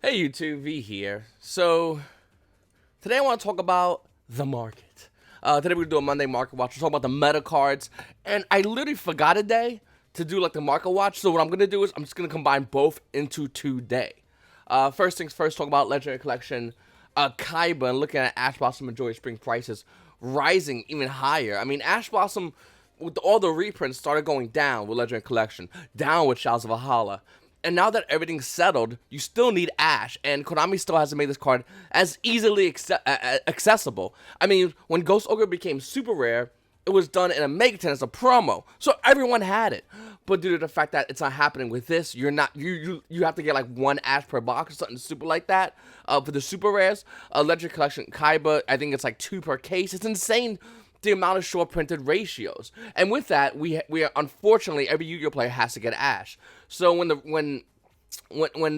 Hey YouTube, V here. So, today I want to talk about the market. Today we're going to do a Monday market watch. We're talking about the meta cards. And I literally forgot a day to do like the market watch. So what I'm going to do is I'm just going to combine both into today. First things first, talk about Legendary Collection Kaiba and looking at Ash Blossom and Joy Spring prices rising even higher. I mean, Ash Blossom, with all the reprints, started going down with Legendary Collection, down with Shadows of Valhalla. And now that everything's settled, you still need Ash, and Konami still hasn't made this card as easily accessible. I mean, when Ghost Ogre became super rare, it was done in a Megaton as a promo, so everyone had it. But due to the fact that it's not happening with this, you're not you have to get like one Ash per box or something super like that. For the super rares, Legendary Collection Kaiba, I think it's like 2 per case. It's insane the amount of short printed ratios, and with that, we are unfortunately every Yu-Gi-Oh player has to get Ash. So when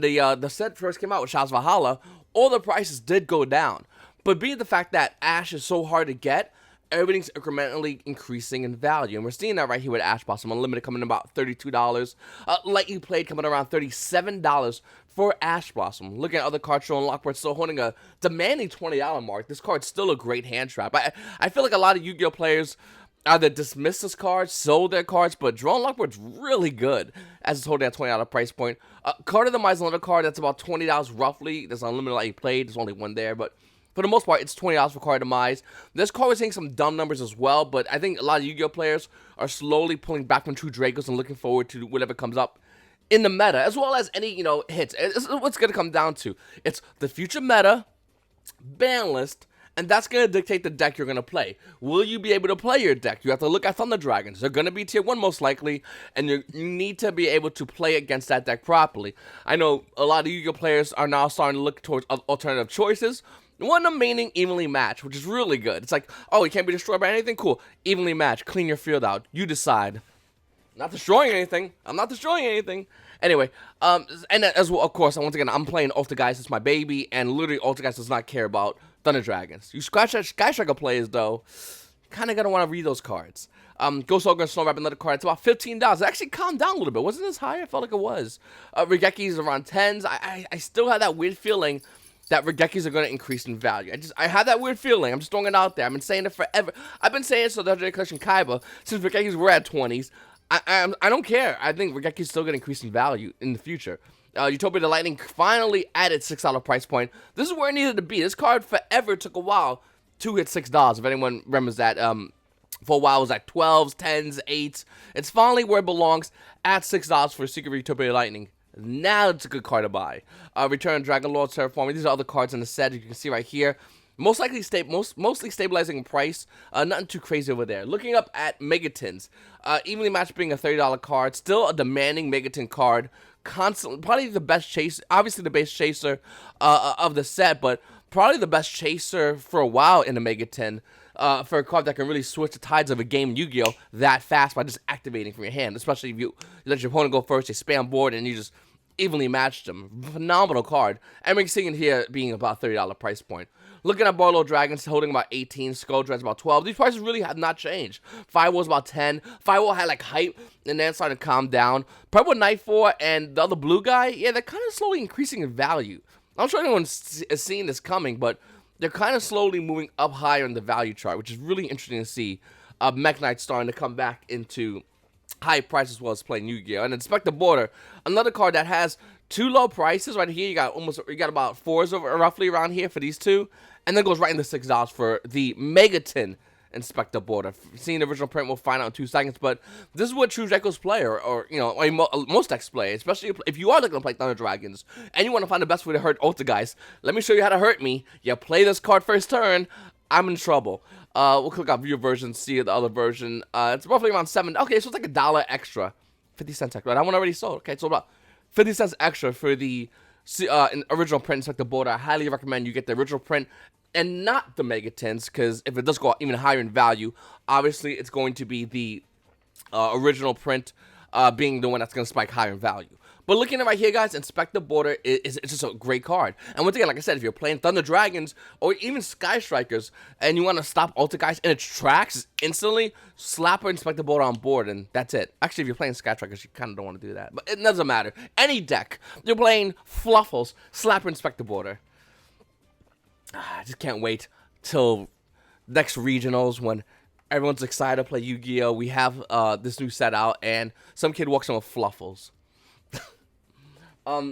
the set first came out with Shadows of Valhalla, all the prices did go down. But being the fact that Ash is so hard to get, everything's incrementally increasing in value. And we're seeing that right here with Ash Blossom Unlimited coming in about $32. Lightly Played coming around $37 for Ash Blossom. Looking at other cards showing Lockport still holding a demanding $20 mark. This card's still a great hand trap. I feel like a lot of Yu-Gi-Oh players either dismissed this card, sold their cards, but Drone Lockport's really good as it's holding at $20 price point. Card of the Mice is another card that's about $20 roughly. There's Unlimited Lightly Played. There's only one there, but for the most part, it's $20 for Card Demise. This card was hitting some dumb numbers as well, but I think a lot of Yu-Gi-Oh players are slowly pulling back from True Dracos and looking forward to whatever comes up in the meta, as well as any, hits. It's what's going to come down to. It's the future meta, ban list, and that's going to dictate the deck you're going to play. Will you be able to play your deck? You have to look at Thunder Dragons. They're going to be tier 1 most likely, and you need to be able to play against that deck properly. I know a lot of Yu-Gi-Oh players are now starting to look towards alternative choices. One of them meaning evenly matched, which is really good. It's like, oh, you can't be destroyed by anything? Cool. Evenly matched. Clean your field out. You decide. Not destroying anything. I'm not destroying anything. Anyway, and as well, of course, once again, I'm playing Ultigeist. It's my baby, and literally Ultigeist does not care about Thunder Dragons. You Sky Striker players, though, kind of going to want to read those cards. Ghost Ogre and Snowwrap, another card. It's about $15. It actually calmed down a little bit. Wasn't this high? I felt like it was. Rigeki's around 10s. I still have that weird feeling that Regekis are going to increase in value. I have that weird feeling. I'm just throwing it out there. I've been saying it forever. I've been saying it so Legendary Collection Kaiba since Regekis were at 20s. I don't care. I think Regekis is still going to increase in value in the future. Utopia the Lightning finally added $6 price point. This is where it needed to be. This card forever took a while to hit $6. If anyone remembers that, for a while it was like 12s, 10s, 8s. It's finally where it belongs at $6 for Secret Utopia Lightning. Now it's a good card to buy. Return Dragon Lord Terraforming. These are other cards in the set, as you can see right here. Mostly stabilizing in price. Nothing too crazy over there. Looking up at Megatons. Evenly Matched being a $30 card. Still a demanding Megaton card. Constantly, probably the best chaser. Obviously the base chaser of the set, but probably the best chaser for a while in the Megaton. For a card that can really switch the tides of a game in Yu-Gi-Oh! That fast by just activating from your hand. Especially if you let your opponent go first, they spam board, and you just evenly match them. Phenomenal card. And we're seeing it here being about $30 price point. Looking at Barlow Dragons holding about 18, Skull Dread's about 12. These prices really have not changed. Firewall's about 10. Firewall had like hype and then started to calm down. Purple Nightfall and the other blue guy, yeah, they're kind of slowly increasing in value. I'm sure anyone's seeing this coming, but they're kind of slowly moving up higher in the value chart, which is really interesting to see. Mech Knight starting to come back into high price as well as playing Yu-Gi-Oh! And Inspect the Border, another card that has 2 low prices right here. You got about 4s over, roughly around here for these two, and then goes right into $6 for the Megaton Inspector Border. Seeing the original print, we'll find out in 2 seconds, but this is what true Dracos play, or most decks play, especially if you are looking to play Thunder Dragons, and you want to find the best way to hurt Ultigeist. Let me show you how to hurt me. You play this card first turn, I'm in trouble. We'll click on view version, see the other version. It's roughly around $7. Okay, so it's like $1 extra. 50 cents extra. That one already sold. Okay, so about 50 cents extra for the original print Inspector Border. I highly recommend you get the original print and not the Megatons, because if it does go even higher in value, obviously it's going to be the original print being the one that's going to spike higher in value. But looking at right here, guys, Inspect the Border is just a great card. And once again, like I said, if you're playing Thunder Dragons or even Sky Strikers and you want to stop Ultra guys in its tracks instantly, slap or Inspect the Border on board, and that's it. Actually, if you're playing Sky Strikers, you kind of don't want to do that. But it doesn't matter. Any deck, you're playing Fluffles, slap or Inspect the Border. I just can't wait till next regionals when everyone's excited to play Yu-Gi-Oh! We have this new set out, and some kid walks in with Fluffles.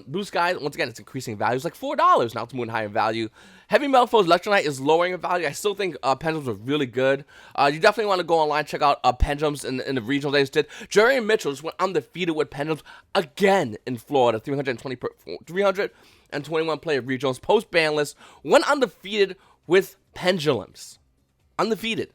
Blue Sky, once again, it's increasing in value. It's like $4 now. It's moving higher in value. Heavy Metal Foes Electrolyte is lowering in value. I still think Pendulums are really good. You definitely want to go online, check out Pendulums in the regional they just did. Jerry and Mitchell just went undefeated with Pendulums again in Florida. 321 player regionals. Post-ban list, went undefeated with Pendulums. Undefeated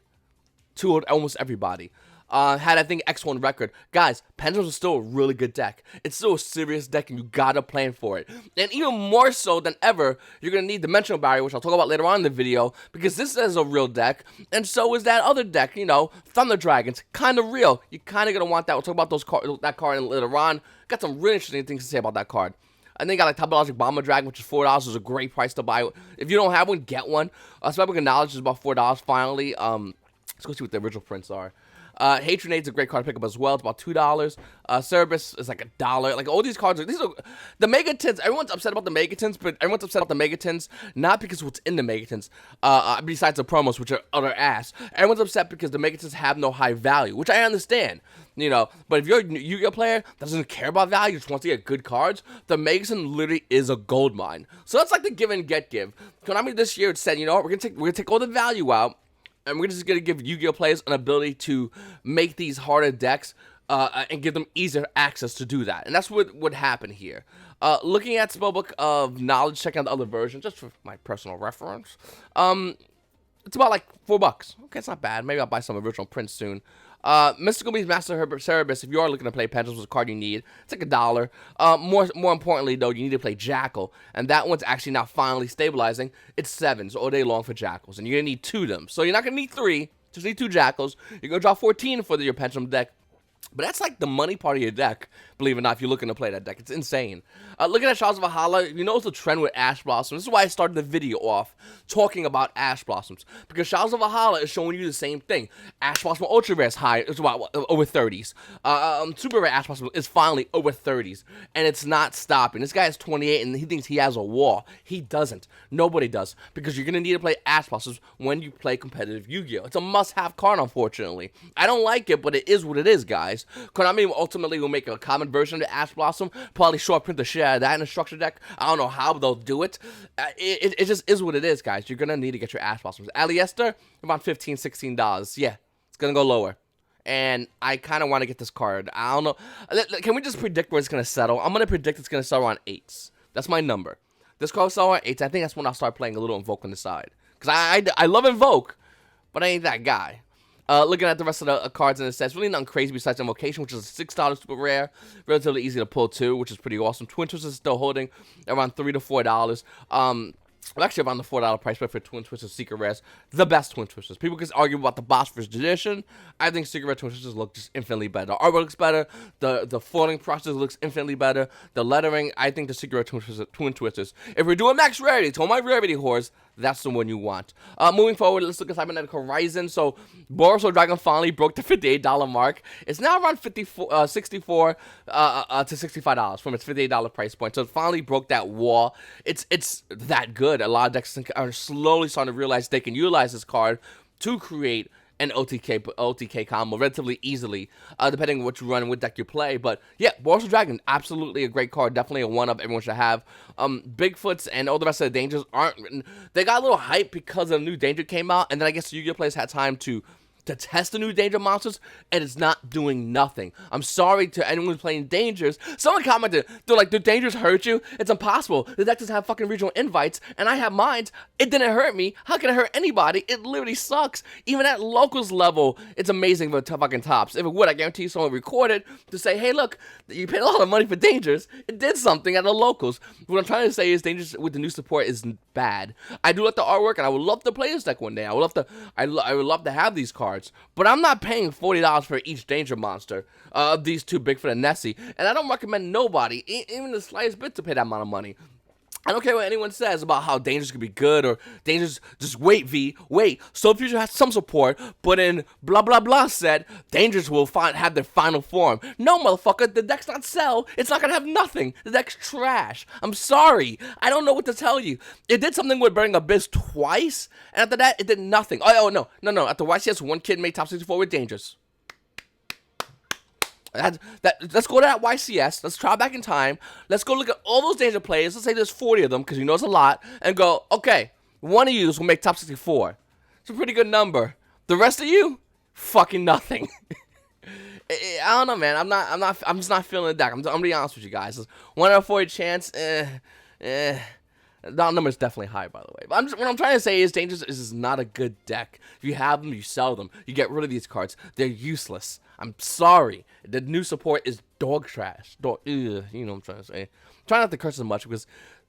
to almost everybody. Had, I think, X1 record. Guys, Pendulums is still a really good deck. It's still a serious deck, and you gotta plan for it. And even more so than ever, you're gonna need Dimensional Barrier, which I'll talk about later on in the video, because this is a real deck, and so is that other deck, you know, Thunder Dragons. Kind of real. You're kind of gonna want that. We'll talk about that card later on. Got some really interesting things to say about that card. I think I got like Topologic Bomber Dragon, which is $4. Is a great price to buy. If you don't have one, get one. Spellbook of Knowledge is about $4 finally. Let's go see what the original prints are. Hatred Nade's a great card to pick up as well. It's about $2. Cerebus is like $1. Like all these cards, these are the Megatins. Everyone's upset about the Megatins, but everyone's upset about the Megatins not because of what's in the Megatins. Besides the promos, which are utter ass. Everyone's upset because the Megatins have no high value, which I understand. You know, but if you're a Yu-Gi-Oh player that doesn't care about value, just wants to get good cards, the Megatin literally is a gold mine. So that's like the give and get give. Konami this year said, you know what, we're gonna take all the value out. And we're just going to give Yu-Gi-Oh! Players an ability to make these harder decks and give them easier access to do that. And that's what would happen here. Looking at Spellbook of Knowledge, checking out the other version, just for my personal reference. It's about like $4. Okay, it's not bad. Maybe I'll buy some original prints soon. Mystical Beast Master Cerebus, if you are looking to play Pendulums, is a card you need. It's like $1. More importantly, though, you need to play Jackal, and that one's actually now finally stabilizing. It's 7s all day long for Jackals, and you're going to need 2 of them. So you're not going to need 3, just need 2 Jackals. You're going to draw 14 for your Pendulum deck. But that's like the money part of your deck, believe it or not, if you're looking to play that deck. It's insane. Looking at Shadows of Valhalla, you know it's a trend with Ash Blossoms. This is why I started the video off talking about Ash Blossoms. Because Shadows of Valhalla is showing you the same thing. Ash Blossom Ultra Rare is high. It's about over 30s. Super Rare Ash Blossom is finally over 30s. And it's not stopping. This guy is 28 and he thinks he has a wall. He doesn't. Nobody does. Because you're going to need to play Ash Blossoms when you play competitive Yu-Gi-Oh! It's a must-have card, unfortunately. I don't like it, but it is what it is, guys. Konami ultimately will make a common version of the Ash Blossom, probably short print the shit out of that in a structure deck. I don't know how, but they'll do it. It just is what it is, guys. You're gonna need to get your Ash Blossoms. Aliester, about $15, $16. Yeah, it's gonna go lower. And I kind of want to get this card. I don't know. Can we just predict where it's gonna settle? I'm gonna predict it's gonna settle on 8s. That's my number. This card will settle on 8s. I think that's when I'll start playing a little Invoke on the side. Because I love Invoke, but I ain't that guy. Looking at the rest of the cards in the set, it's really nothing crazy besides Invocation, which is a $6 super rare, relatively easy to pull too, which is pretty awesome. Twin Twisters is still holding around $3 to $4. Actually around the $4 price point for Twin Twisters Secret Rares. The best Twin Twisters. People can argue about the Bosphorus edition. I think Secret Rare Twin Twisters look just infinitely better. The artwork looks better. The foiling process looks infinitely better. The lettering, I think the Secret Rare Twin Twisters. If we're doing max rarity, to all my rarity whores, that's the one you want. Moving forward, let's look at Cybernetic Horizon. So, Boros Dragon finally broke the $58 mark. It's now around $64 to $65 from its $58 price point. So, it finally broke that wall. It's that good. A lot of decks are slowly starting to realize they can utilize this card to create an OTK combo relatively easily, depending on what you run and what deck you play. But yeah, Boros Dragon, absolutely a great card, definitely a one-up everyone should have. Bigfoots and all the rest of the dangers they got a little hype because a new danger came out, and then I guess Yu-Gi-Oh! Players had time to test the new danger monsters, and it's not doing nothing. I'm sorry to anyone who's playing dangers. Someone commented, they're like, do dangers hurt you? It's impossible. The deck doesn't have fucking regional invites, and I have mines. It didn't hurt me. How can it hurt anybody? It literally sucks. Even at locals level, it's amazing for the fucking tops. If it would, I guarantee someone recorded to say, hey, look, you paid a lot of money for dangers. It did something at the locals. What I'm trying to say is dangers with the new support is bad. I do like the artwork, and I would love to play this deck one day. I would love to have these cards. cards, but I'm not paying $40 for each danger monster of these two Bigfoot and Nessie, and I don't recommend nobody, even the slightest bit, to pay that amount of money. I don't care what anyone says about how Dangerous could be good or Dangerous. Just wait, V. Wait. Soul Fusion has some support, but in blah blah blah said Dangerous will have their final form. No, motherfucker. The deck's not sell. It's not gonna have nothing. The deck's trash. I'm sorry. I don't know what to tell you. It did something with Burning Abyss twice, and after that, it did nothing. Oh no. After YCS, one kid made top 64 with Dangerous. Let's go to that YCS. Let's try back in time. Let's go look at all those danger players. Let's say there's 40 of them, because you know it's a lot. And go, okay, one of you will make top 64. It's a pretty good number. The rest of you, fucking nothing. I don't know, man. I'm just not feeling the deck. I'm gonna be honest with you guys. 1 out of 40 chance. That number is definitely high, by the way. But what I'm trying to say is Dangerous is not a good deck. If you have them, you sell them. You get rid of these cards. They're useless. I'm sorry. The new support is dog trash. You know what I'm trying to say. I'm trying not to curse as much because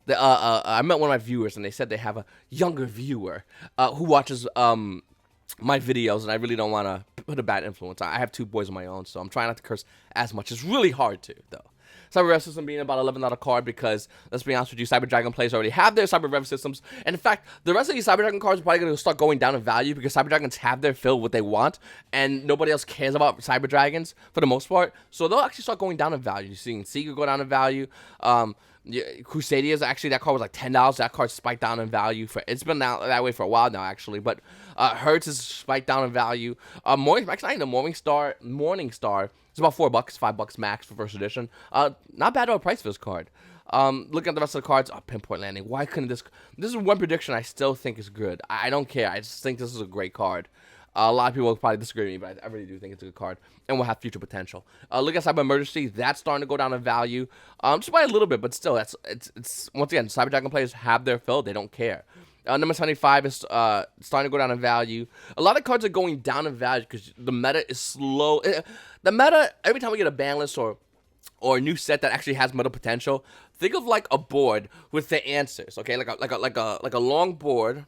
I met one of my viewers and they said they have a younger viewer who watches my videos, and I really don't want to put a bad influence. I have 2 boys of my own, so I'm trying not to curse as much. It's really hard to, though. Cyber Rev System being about $11 card because, let's be honest with you, Cyber Dragon players already have their Cyber Rev Systems. And in fact, the rest of these Cyber Dragon cards are probably going to start going down in value because Cyber Dragons have their fill what they want, and nobody else cares about Cyber Dragons for the most part. So they'll actually start going down in value. You're seeing Seeker go down in value. Crusadias, actually, that card was like $10. That card spiked down in value. It's been that way for a while now, actually. But Hertz is spiked down in value. Actually, the Morningstar. It's about $4, $5 max for first edition. Not bad of a price for this card. Looking at the rest of the cards, Pinpoint Landing. Why couldn't this? This is one prediction I still think is good. I don't care. I just think this is a great card. A lot of people will probably disagree with me, but I really do think it's a good card and will have future potential. Look at Cyber Emergency. That's starting to go down in value, just by a little bit, but still, it's once again, Cyber Dragon players have their fill. They don't care. Number 75 is starting to go down in value. A lot of cards are going down in value because the meta is slow. The meta, every time we get a ban list or a new set that actually has meta potential, think of like a board with the answers. Okay, like a long board,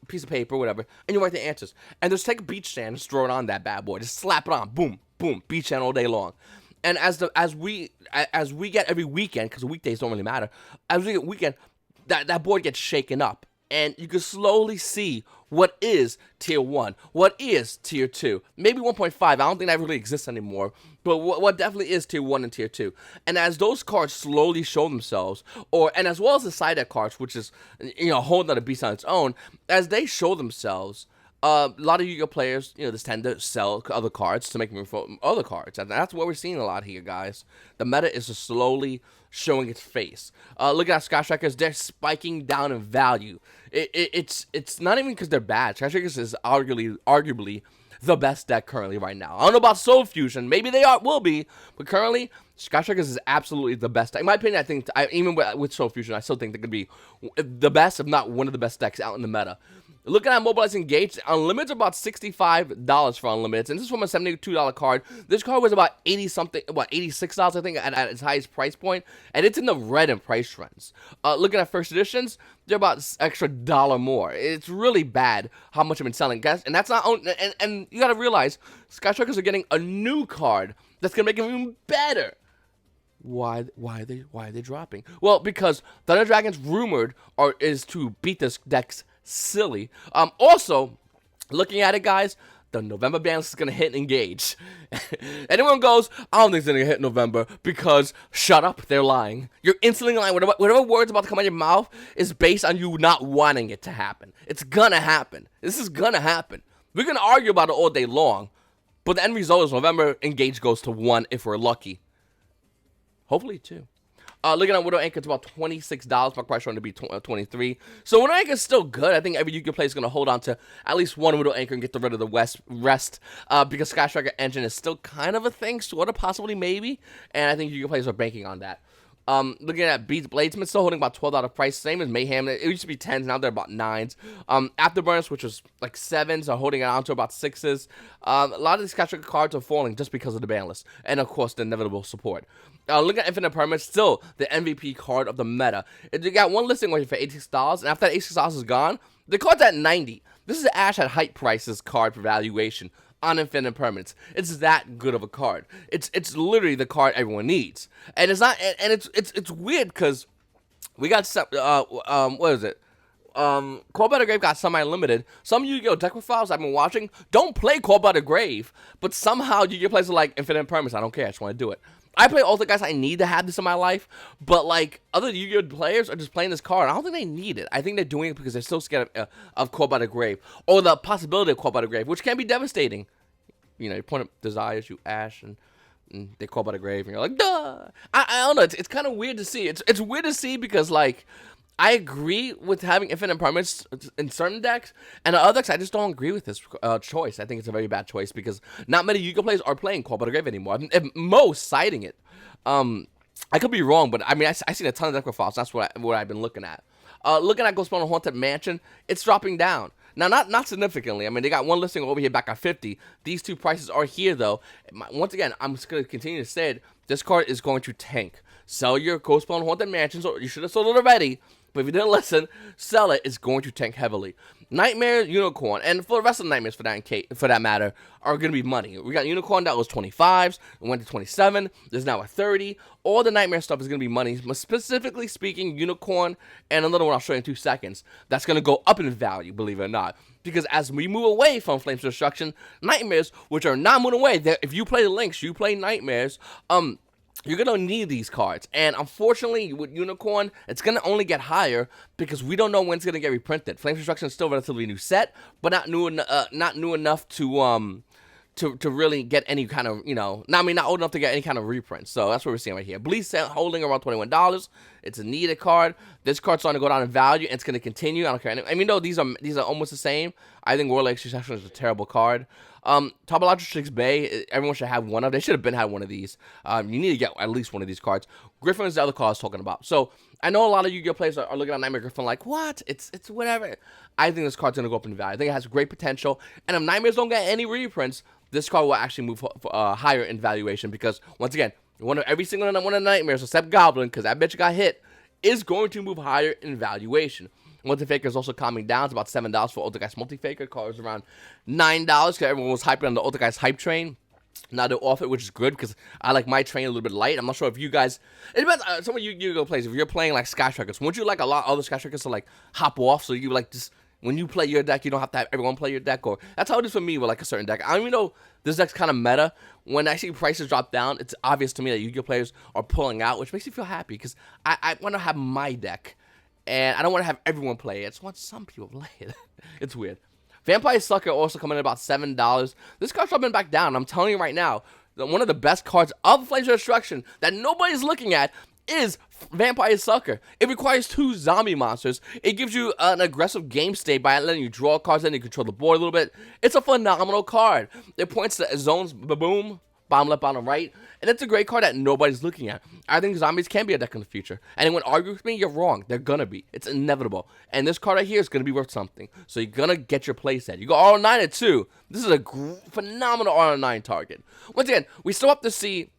piece of paper, whatever, and you write the answers. And just take a beach sand and just throw it on that bad boy. Just slap it on, boom, boom, beach sand all day long. And as we get every weekend, because weekdays don't really matter, as we get weekend, that board gets shaken up. And you can slowly see what is tier 1, what is tier 2, maybe 1.5. I don't think that really exists anymore, but what definitely is tier 1 and tier 2. And as those cards slowly show themselves, and as well as the side deck cards, which is, you know, a whole nother beast on its own, as they show themselves, a lot of YuGiOh players, you know, just tend to sell other cards to make room for other cards. And that's what we're seeing a lot here, guys. The meta is just slowly showing its face. Look at Sky Strikers. They're spiking down in value. It's not even because they're bad. Sky Strikers is arguably the best deck currently right now. I don't know about Soul Fusion. Maybe they will be. But currently, Sky Strikers is absolutely the best deck. In my opinion, I think, even with Soul Fusion, I still think they could be the best, if not one of the best decks out in the meta. Looking at Mobilizing Engage, Unlimited's about $65 for Unlimited, and this is from a $72 card. This card was about $86, I think, at its highest price point, and it's in the red in price trends. Looking at First Editions, they're about extra $1 more. It's really bad how much I've been selling, guys, and that's not, and you gotta realize, Sky Strikers are getting a new card that's gonna make them even better. Why are they dropping? Well, because Thunder Dragons rumored is to beat this deck's silly. Also, looking at it, guys, the November ban list is gonna hit and engage. Anyone goes, I don't think it's gonna hit November because shut up, they're lying. You're instantly lying. Whatever word's about to come out of your mouth is based on you not wanting it to happen. It's gonna happen. This is gonna happen. We're gonna argue about it all day long, but the end result is November engage goes to 1 if we're lucky. Hopefully 2. Looking at Widow Anchor, it's about $26. My price trying to be $23. So Widow Anchor is still good. I think every YuGiOh player is going to hold on to at least one Widow Anchor and get rid of the rest. Because Sky Striker Engine is still kind of a thing, sort of, possibly, maybe. And I think YuGiOh players are banking on that. Looking at Beats Bladesman, still holding about $12 price. Same as Mayhem. It used to be 10s, now they're about 9s. Afterburners, which was like 7s, are holding it on to about 6s. A lot of these Sky Striker cards are falling just because of the ban list. And of course, the inevitable support. Look at Infinite Permanence, still the MVP card of the meta. You got one listing waiting for $86, and after that $86 is gone, the card's at $90. This is Ash at hype prices card for valuation. on Infinite Permanence. It's that good of a card. It's literally the card everyone needs, and it's not. And it's weird because we got what is it? Call by the Grave got semi-limited. Some Yu-Gi-Oh! Deck profiles I've been watching don't play Call by the Grave, but somehow Yu-Gi-Oh! Players are like Infinite Permanence. I don't care. I just want to do it. I play all the guys I need to have this in my life, but like other Yu-Gi-Oh! Players are just playing this card. I don't think they need it. I think they're doing it because they're so scared of Call by the Grave or the possibility of Call by the Grave, which can be devastating. You know, you point up desires, you ash, and they Call by the Grave, and you're like, duh. I don't know. It's kind of weird to see. It's weird to see because like. I agree with having infinite permanents in certain decks, and in other decks, I just don't agree with this choice. I think it's a very bad choice because not many Yu-Gi-Oh! Players are playing Call by the Grave anymore. If most citing it. I could be wrong, but I mean, I seen a ton of deck profiles. That's what I've been looking at. Looking at Ghostbone Haunted Mansion, it's dropping down. Now, not significantly. I mean, they got one listing over here back at 50. These two prices are here, though. Once again, I'm just going to continue to say it. This card is going to tank. Sell your Ghostbone Haunted Mansions, or you should have sold it already. But if you didn't listen, sell it. It's going to tank heavily. Nightmare, Unicorn, and for the rest of the Nightmares for that matter, are going to be money. We got Unicorn that was 25s, it went to 27, there's now a 30. All the Nightmare stuff is going to be money. Specifically speaking, Unicorn, and another one I'll show you in 2 seconds, that's going to go up in value, believe it or not. Because as we move away from Flames of Destruction, Nightmares, which are not moving away, if you play the links, you play Nightmares, you're going to need these cards. And unfortunately, with Unicorn, it's going to only get higher because we don't know when it's going to get reprinted. Flames Destruction is still a relatively new set, but not new enough to really get any kind of, not old enough to get any kind of reprint. So that's what we're seeing right here. Bleach holding around $21. It's a needed card. This card's starting to go down in value, and it's going to continue. I don't care. I mean, though these are almost the same. I think Warlord Extraction is a terrible card. Topological Bay, everyone should have one of. They should have had one of these. You need to get at least one of these cards. Griffin is the other card I was talking about. So I know a lot of Yu-Gi-Oh! Players are looking at Nightmare Griffin like, what? It's whatever. I think this card's gonna go up in value. I think it has great potential. And if Nightmares don't get any reprints, this card will actually move higher in valuation because once again, every single one of the Nightmares except Goblin, because that bitch got hit, is going to move higher in valuation. Multi-Faker is also calming down. It's about $7 for Ultigeist Multi-Faker. Card is around $9 because everyone was hyping on the Ultigeist hype train. Now they're off it, which is good because I like my train a little bit light. I'm not sure if you guys... It depends. Some of you Yu-Gi-Oh! Players, if you're playing like Sky Strikers, wouldn't you like a lot of other Sky Strikers to like hop off so you like just... When you play your deck, you don't have to have everyone play your deck. Or that's how it is for me with like a certain deck. I don't even know this deck's kind of meta. When I see prices drop down, it's obvious to me that Yu-Gi-Oh! Players are pulling out, which makes me feel happy because I want to have my deck. And I don't want to have everyone play it. I just want some people play it. It's weird. Vampire Sucker also coming in about $7. This card's dropping back down. I'm telling you right now, one of the best cards of Flames of Destruction that nobody's looking at is Vampire Sucker. It requires 2 zombie monsters. It gives you an aggressive game state by letting you draw cards and you control the board a little bit. It's a phenomenal card. It points to zones, boom, bottom left, bottom right. And it's a great card that nobody's looking at. I think zombies can be a deck in the future. Anyone argue with me, you're wrong. They're gonna be. It's inevitable. And this card right here is gonna be worth something. So you're gonna get your playset. You go R9 at 2. This is a phenomenal R9 target. Once again, we still have to see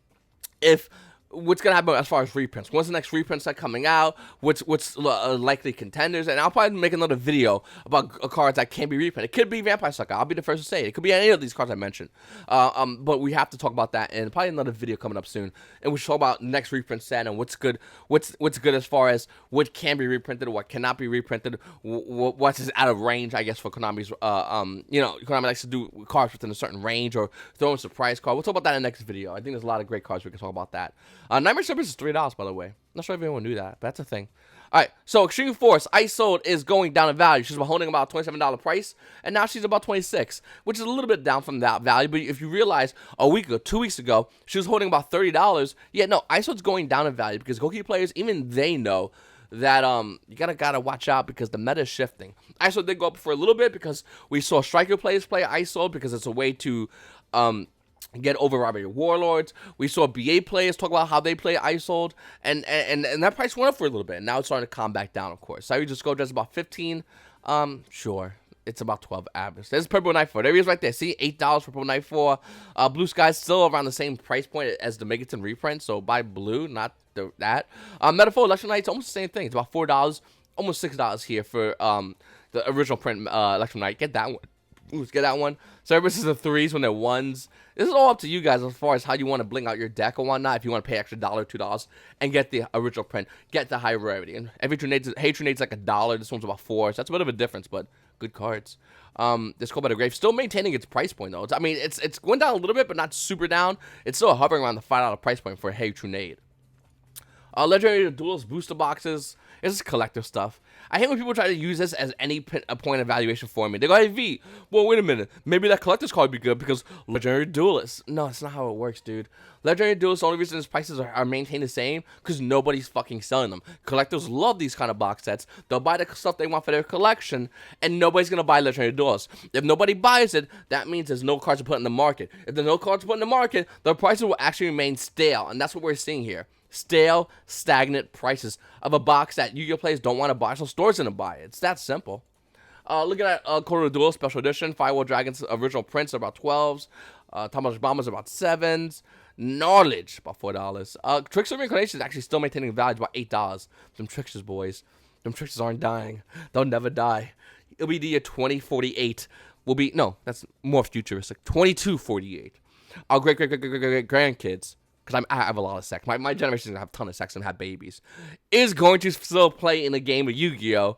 if what's gonna happen as far as reprints. When's the next reprint set coming out? What's likely contenders? And I'll probably make another video about cards that can be reprinted. It could be Vampire Sucker. I'll be the first to say it. It could be any of these cards I mentioned. But we have to talk about that, and probably another video coming up soon. And we should talk about next reprint set and what's good. What's good as far as what can be reprinted, what cannot be reprinted, what's out of range, I guess, for Konami's. Konami likes to do cards within a certain range or throw in a surprise card. We'll talk about that in the next video. I think there's a lot of great cards we can talk about that. Nightmare Surface is $3, by the way. Not sure if anyone knew that, but that's a thing. Alright, so Extreme Force, Ice Sold is going down in value. She's holding about a $27 price, and now she's about $26, which is a little bit down from that value. But if you realize a week ago, 2 weeks ago, she was holding about $30. Yeah, no, Ice Sold's going down in value because Goki players, even they know that you gotta watch out because the meta is shifting. Ice Sold did go up for a little bit because we saw Striker players play Ice Sold because it's a way to get over Robbery Warlords. We saw BA players talk about how they play Isold, and that price went up for a little bit. Now it's starting to calm back down, of course. So just go just about 15. Sure. It's about 12 average. There's Purple Knight 4. There he is right there. See, $8 for Purple Knight 4. Blue Sky's still around the same price point as the Megaton reprint, so buy blue, not that. Metaphor Electro Knight's almost the same thing. It's about $4, almost $6 here for the original print Electro Knight. Get that one. Ooh, let's get that one. Services are 3s when they're 1s. This is all up to you guys as far as how you want to bling out your deck or whatnot. If you want to pay extra $1, $2 and get the original print, get the high rarity. And every Haterenade's like $1. This one's about 4, so that's a bit of a difference, but good cards. This Cold by the Grave still maintaining its price point though. I mean, it's going down a little bit, but not super down. It's still hovering around the $5 price point for Haterenade. Legendary Duelist booster boxes. This is collector stuff. I hate when people try to use this as any point of evaluation for me. They go, hey, V, well, wait a minute. Maybe that collector's card would be good because Legendary Duelist. No, that's not how it works, dude. Legendary Duelist, the only reason its prices are maintained the same because nobody's fucking selling them. Collectors love these kind of box sets. They'll buy the stuff they want for their collection, and nobody's going to buy Legendary Duelist. If nobody buys it, that means there's no cards to put in the market. If there's no cards to put in the market, the prices will actually remain stale, and that's what we're seeing here. Stale, stagnant prices of a box that Yu-Gi-Oh! Players don't want to buy, so stores going to buy it. It's that simple. Looking at Cold Duel Special Edition, Firewall Dragons original prints are about 12s. Tomahawk Bombers are about 7s. Knowledge, about $4. Trickster Reincarnation is actually still maintaining value, about $8. Them Tricksters, boys. Them Tricksters aren't dying. They'll never die. It'll be the year 2048. Will be, no, that's more futuristic. 2248. Our great grandkids, because I have a lot of sex. My generation is going to have a ton of sex and have babies, is going to still play in a game of Yu-Gi-Oh!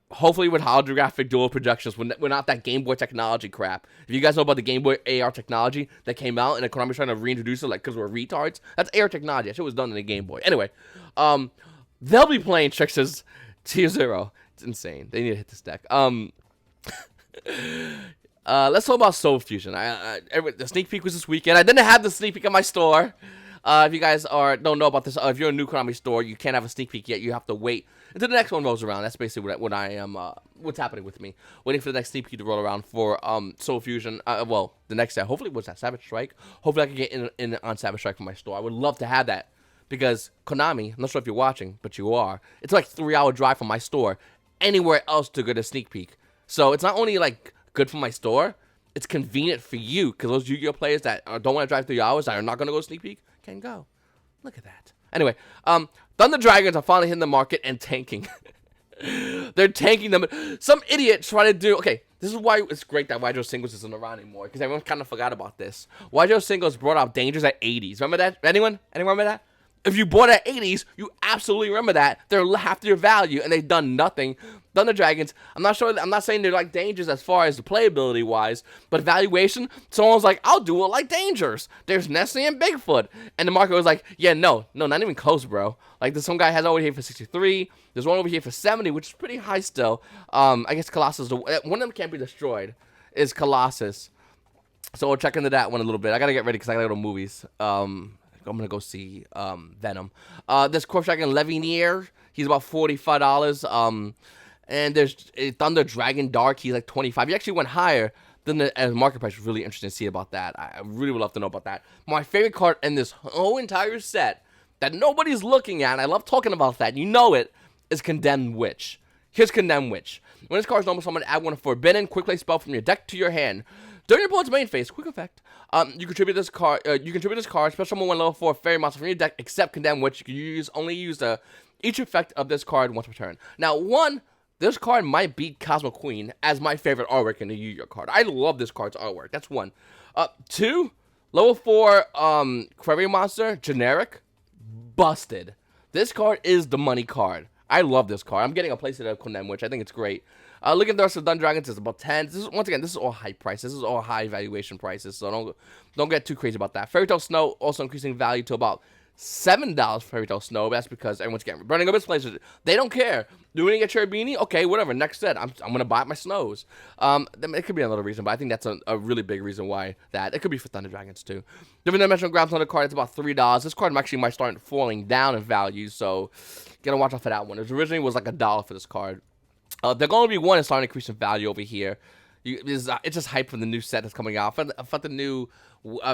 Hopefully with holographic dual projections, without that Game Boy technology crap. If you guys know about the Game Boy AR technology that came out and Konami's trying to reintroduce it, like, because we're retards, that's AR technology. That shit was done in the Game Boy. Anyway, they'll be playing Tricksters Tier 0. It's insane. They need to hit this deck. Let's talk about Soul Fusion. The sneak peek was this weekend. I didn't have the sneak peek in my store. If you guys don't know about this, if you're a new Konami store, you can't have a sneak peek yet. You have to wait until the next one rolls around. That's basically what I am. What's happening with me? Waiting for the next sneak peek to roll around for Soul Fusion. Well, the next set. Hopefully, what's that? Savage Strike. Hopefully, I can get in on Savage Strike from my store. I would love to have that because Konami. I'm not sure if you're watching, but you are. It's like a 3-hour drive from my store anywhere else to get a sneak peek. So it's not only like good for my store, it's convenient for you because those Yu-Gi-Oh! Players that don't want to drive 3 hours, that are not going to go sneak peek, can go. Look at that. Anyway, Thunder Dragons are finally hitting the market and tanking. They're tanking them. Some idiot trying to do... Okay, this is why it's great that YuGiOh Singles isn't around anymore, because everyone kind of forgot about this. YuGiOh Singles brought out Dangers at 80s. Remember that? Anyone? Anyone remember that? If you bought at 80s, you absolutely remember that. They're half their value, and they've done nothing. Thunder Dragons, I'm not saying they're like Dangers as far as the playability-wise, but valuation, someone was like, I'll do it like Dangers. There's Nestle and Bigfoot. And the market was like, yeah, no, not even close, bro. Like, there's some guy has over here for 63. There's one over here for 70, which is pretty high still. I guess Colossus, one of them can't be destroyed, is Colossus. So we'll check into that one a little bit. I got to get ready because I got to go to movies. I'm going to go see Venom. This Corpse Dragon Levinier, he's about $45. And there's Thunder Dragon Dark, he's like $25. He actually went higher than the market price. Really interesting to see about that. I really would love to know about that. My favorite card in this whole entire set that nobody's looking at, and I love talking about that, you know it, is Condemned Witch. Here's Condemned Witch. When this card is normal summon, add one forbidden quick play spell from your deck to your hand. During your opponent's main phase, quick effect. You contribute this card. Special summon one level 4 fairy monster from your deck, except Condemned Witch. You can only use each effect of this card once per turn. Now, this card might beat Cosmo Queen as my favorite artwork in the Yu-Gi-Oh! Card. I love this card's artwork. That's 1. 2, level 4 Fairy Monster, generic, busted. This card is the money card. I love this card. I'm getting a playset of Condemned Witch. I think it's great. Look at the rest of Thunder Dragons. It's about 10. Once again, this is all high price. This is all high valuation prices, so don't get too crazy about that. Fairy Tail Snow also increasing value to about $7 for Fairy Tail Snow. That's because everyone's getting burning up its places. They don't care. Do we get Cherubini? Okay, whatever. Next set, I'm gonna buy my snows. It could be another reason, but I think that's a really big reason why that. It could be for Thunder Dragons too. Different Dimensional Grounds on the card. It's about $3. This card actually might start falling down in value, so gotta watch out for that one. It originally was like $1 for this card. They're going to be one is starting to increase in value over here. It's just hype for the new set that's coming out. For the new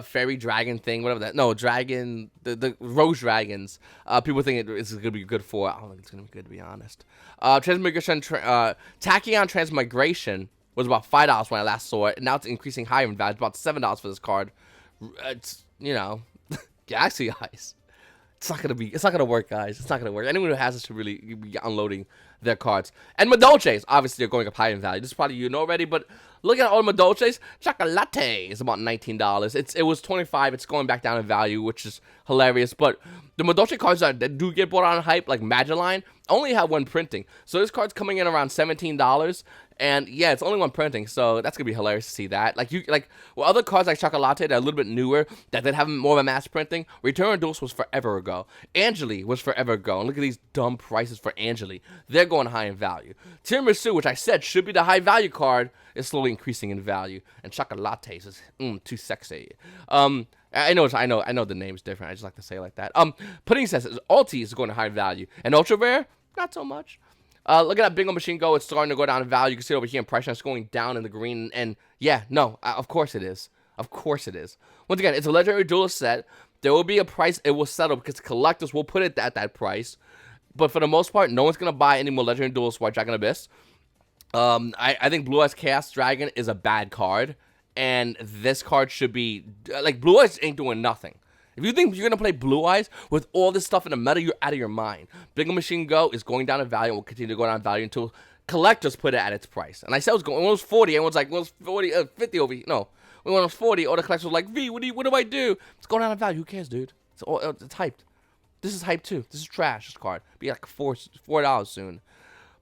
fairy dragon thing, whatever that. No, dragon, the Rose Dragons. People think it's going to be good for. I don't think it's going to be good, to be honest. Transmigration, Tachyon Transmigration was about $5 when I last saw it. And now it's increasing higher in value. It's about $7 for this card. It's, Galaxy Eyes. It's not gonna work, guys. It's not gonna work. Anyone who has this should really be unloading their cards. And Madolches, obviously, are going up high in value. This is probably you know already, but Looking at all the Dolces, Chocolate is about $19. It was $25. It's going back down in value, which is hilarious. But the Dolce cards that do get bought on hype, like Magellan, only have one printing. So this card's coming in around $17. And yeah, it's only one printing, so that's gonna be hilarious to see that. Other cards like Chocolate that are a little bit newer, that have more of a mass printing. Return Duels was forever ago. Angeli was forever ago. And look at these dumb prices for Angeli. They're going high in value. Tiramisu, which I said should be the high value card, is slowly increasing in value. And Chocolates is too sexy. I know the name's different. I just like to say it like that. Pudding says Alti is going to high value, and Ultra Rare, not so much. Look at that Bingo Machine Go. It's starting to go down in value. You can see it over here in price. It's going down in the green. And yeah, no, of course it is. Of course it is. Once again, it's a Legendary Duelist set. There will be a price it will settle because collectors will put it at that price. But for the most part, no one's going to buy any more Legendary Duelist White Dragon Abyss. I think Blue Eyes Chaos Dragon is a bad card. And this card should be... Blue Eyes ain't doing nothing. If you think you're going to play Blue Eyes with all this stuff in the meta, you're out of your mind. Bingo Machine Go is going down in value and will continue to go down in value until collectors put it at its price. And I said it was going, when it was 40, everyone's like, well, it's 40, 50 over here. No. When it was 40, all the collectors were like, V, what do I do? It's going down in value. Who cares, dude? It's hyped. This is hyped too. This is trash, this card. Be like $4 soon.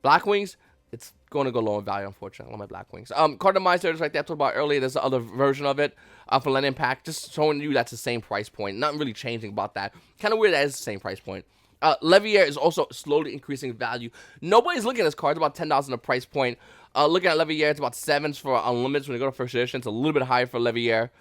Black Wings, it's going to go low in value, unfortunately. I love my Black Wings. Cardomizer is right there. I talked about earlier. There's the other version of it for Lennon Pack. Just showing you that's the same price point. Nothing really changing about that. Kind of weird that it's the same price point. Levier is also slowly increasing value. Nobody's looking at this card. It's about $10 in the price point. Looking at Levier, it's about 7s for Unlimited when you go to first edition. It's a little bit higher for Levier.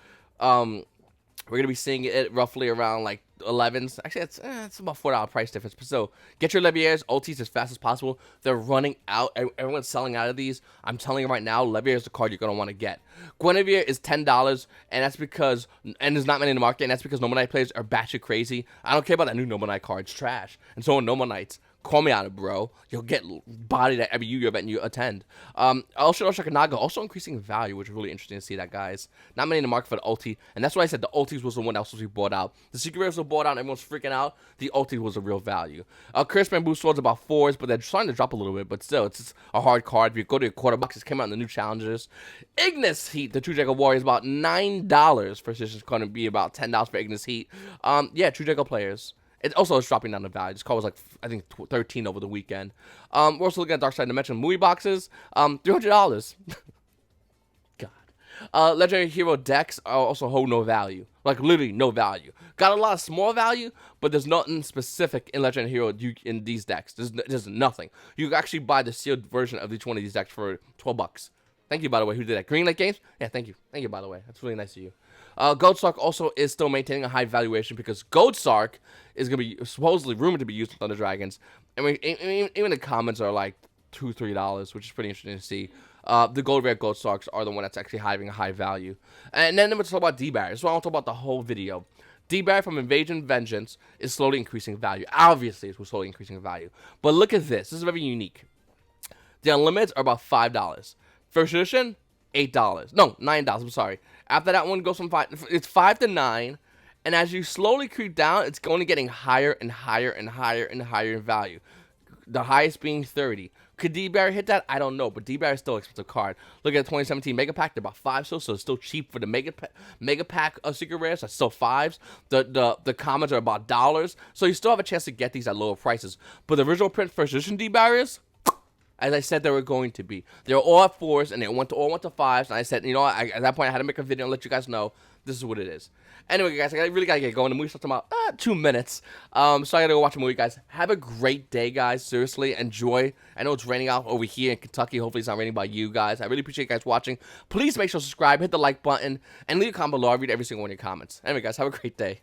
We're going to be seeing it roughly around like 11s. Actually, it's about $4 price difference. But so, get your Leviers, Ultis as fast as possible. They're running out. Everyone's selling out of these. I'm telling you right now, Levier is the card you're going to want to get. Guinevere is $10, and that's because, and there's not many in the market, and that's because Noble Knight players are batshit crazy. I don't care about that new Noble Knight card. It's trash. And so are Noble Knights. Call me out of bro. You'll get bodied at every Yu-Gi-Oh event you attend. Shikanaga also increasing in value, which is really interesting to see that, guys. Not many in the market for the ulti, and that's why I said the ultis was the one that was supposed to be bought out. The secret rares were bought out, and everyone's freaking out. The ulti was a real value. Curse Bamboo Sword's about 4s, but they're starting to drop a little bit, but still, it's a hard card. If you go to your quarter box, it came out in the new challenges. Ignis Heat, the True Jacob Warrior, is about $9. First edition is going to be about $10 for Ignis Heat. Yeah, True Jacob players. It also is dropping down the value. This card was like, I think, 13 over the weekend. We're also looking at Dark Side Dimension movie boxes. $300. God. Legendary Hero decks also hold no value. Like, literally no value. Got a lot of small value, but there's nothing specific in Legendary Hero in these decks. There's nothing. You can actually buy the sealed version of each one of these decks for $12. Thank you, by the way, who did that. Greenlight Games? Yeah, thank you. Thank you, by the way. That's really nice of you. Goldsark also is still maintaining a high valuation because Goldsark is going to be supposedly rumored to be used with Thunder Dragons. I mean, even the comments are like $2, $3, which is pretty interesting to see. The Gold Rare Goldsarks are the one that's actually having a high value. And then let's talk about D-Barrier. This is what I want to talk about the whole video. D-Barrier from Invasion Vengeance is slowly increasing in value. Obviously, it's slowly increasing in value. But look at this. This is very unique. The Unlimiteds are about $5. First edition, $8. No, $9. I'm sorry. After that one goes from 5, it's 5 to 9, and as you slowly creep down, it's going to getting higher and higher and higher and higher in value. The highest being 30. Could D-Barrier hit that? I don't know, but D-Barrier is still an expensive card. Look at the 2017 Mega Pack; they're about 5, so it's still cheap for the Mega Pack of Secret Rares. That's still 5s. The commons are about $, so you still have a chance to get these at lower prices. But the original print first edition D-Barriers, as I said, they were going to be. They were all at 4s, and they all went to 5s. And I said, you know what? At that point, I had to make a video and let you guys know this is what it is. Anyway, guys, I really got to get going. The movie starts in about 2 minutes. So I got to go watch a movie, guys. Have a great day, guys. Seriously, enjoy. I know it's raining out over here in Kentucky. Hopefully, it's not raining by you guys. I really appreciate you guys watching. Please make sure to subscribe, hit the like button, and leave a comment below. I read every single one of your comments. Anyway, guys, have a great day.